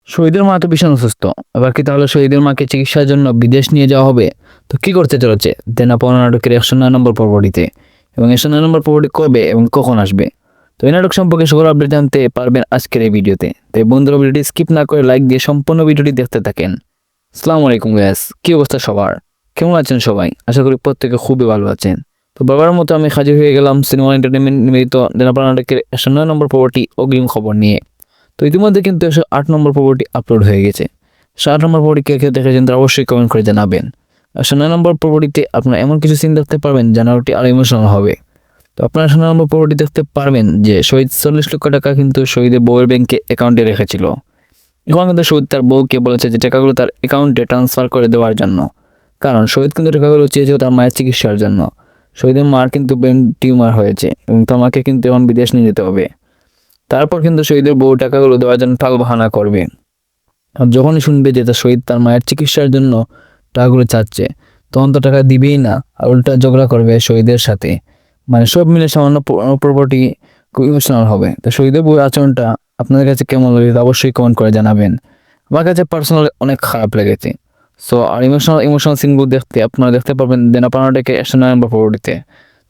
শহীদের মা তো ভীষণ অসুস্থ। এবার কি তাহলে শহীদের মাকে চিকিৎসার জন্য বিদেশ নিয়ে যাওয়া হবে? তো কি করতে চলেছে দেনা পাওনা নাটকের 109 নম্বর পর্বটিতে, এবং 109 নম্বর পর্বটি কবে এবং কখন আসবে? তো এই নাটক সম্পর্কে সকল আপডেট জানতে পারবেন আজকের এই ভিডিওতে। তাই বন্ধুরা, ভিডিওটি স্কিপ না করে লাইক দিয়ে সম্পূর্ণ ভিডিওটি দেখতে থাকেন। আসসালামু আলাইকুম গাইস, কি অবস্থা সবার? কেমন আছেন সবাই? আশা করি প্রত্যেকে খুবই ভালো আছেন। তো বাবার মতো আমি হাজির হয়ে গেলাম সিনেমা এন্টারটেনমেন্ট নিবেদিত দেনা পাওনা নাটকের 109 নম্বর পর্বটি অগ্রিম খবর নিয়ে। তো ইতিমধ্যে কিন্তু 108 নম্বর পর্বটি আপলোড হয়ে গেছে। 7 নম্বর পর্বটি কে কে দেখেছেন তারা অবশ্যই কমেন্ট করে জানাবেন। 9 নম্বর পর্বটিতে আপনারা এমন কিছু সিন দেখতে পারবেন যা নাটকটি আরো ইমোশনাল হবে। তো আপনারা 9 নম্বর পর্বটি দেখতে পারবেন যে শহীদ 40 লক্ষ টাকা কিন্তু শহীদের বউয়ের ব্যাংকে অ্যাকাউন্টে রেখেছিল। এখন কিন্তু শহীদ তার বউকে বলেছে যে টাকাগুলো তার অ্যাকাউন্টে ট্রান্সফার করে দেওয়ার জন্য, কারণ শহীদ কিন্তু টাকাগুলো চেয়েছিল তার মায়ের চিকিৎসার জন্য। শহীদের মার কিন্তু ব্রেন টিউমার হয়েছে এবং তার মাকে কিন্তু এখন বিদেশ নিয়ে যেতে হবে। তারপর কিন্তু শহীদের বউ টাকাগুলো দেওয়ার জন্য টাল বাহানা করবে। আর যখনই শুনবে যে তার শহীদ তার মায়ের চিকিৎসার জন্য টাকাগুলো চাচ্ছে, তখন তো টাকা দিবেই না, আর উল্টা ঝগড়া করবে শহীদের সাথে। মানে সব মিলে সামান্য প্রপার্টি খুব ইমোশনাল হবে। তো শহীদের বউয়ের আচরণটা আপনাদের কাছে কেমন লাগে অবশ্যই কমেন্ট করে জানাবেন। আমার কাছে পার্সোনালি অনেক খারাপ লেগেছে। সো আর ইমোশনাল সিনগুলো দেখতে আপনারা দেখতে পারবেন দেনা পাওনা নাটকের 109 নম্বর পর্বটিতে।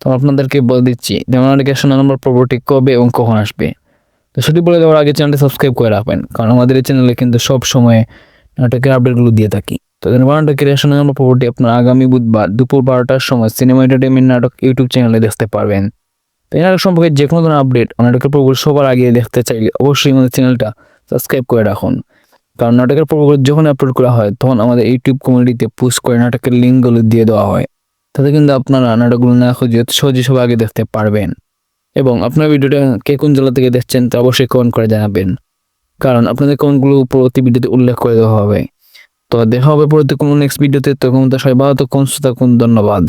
তো আপনাদেরকে বলে দিচ্ছি দেনা পাওনা নাটকের 109 নম্বর পর্বটি কবে এবং কখন আসবে। তো সেটি বলে দেওয়ার আগে চ্যানেলটি সাবস্ক্রাইব করে রাখবেন, কারণ আমাদের এই চ্যানেলে কিন্তু সব সময় নাটকের আপডেটগুলো দিয়ে থাকি। তো নাটকের 109 নম্বর পর্বটি আপনার আগামী বুধবার দুপুর 12টার সময় সিনেমা এন্টারটেনমেন্ট নাটক ইউটিউব চ্যানেলে দেখতে পারবেন। তো এই নাটক সম্পর্কে যে কোনো ধরনের আপডেট নাটকের পর্বগুলো সবার আগে দেখতে চাইলে অবশ্যই আমাদের চ্যানেলটা সাবস্ক্রাইব করে রাখুন, কারণ নাটকের পর্বগুলো যখন আপলোড করা হয় তখন আমাদের ইউটিউব কমিউনিটিতে পোস্ট করে নাটকের লিঙ্কগুলো দিয়ে দেওয়া হয়। তাতে কিন্তু আপনারা নাটকগুলো না খুঁজে সহজে সবার আগে দেখতে পারবেন। এবং আপনার ভিডিওটা কে কোন জেলা থেকে দেখছেন তা অবশ্যই কমেন্ট করে জানাবেন, কারণ আপনাদের কমেন্টগুলো পরবর্তী ভিডিওতে উল্লেখ করে দেওয়া হবে। তো দেখা হবে পরবর্তী কোনো নেক্সট ভিডিওতে। তখন সবাই ভালো থাকুন, সুস্থ থাকুন। ধন্যবাদ।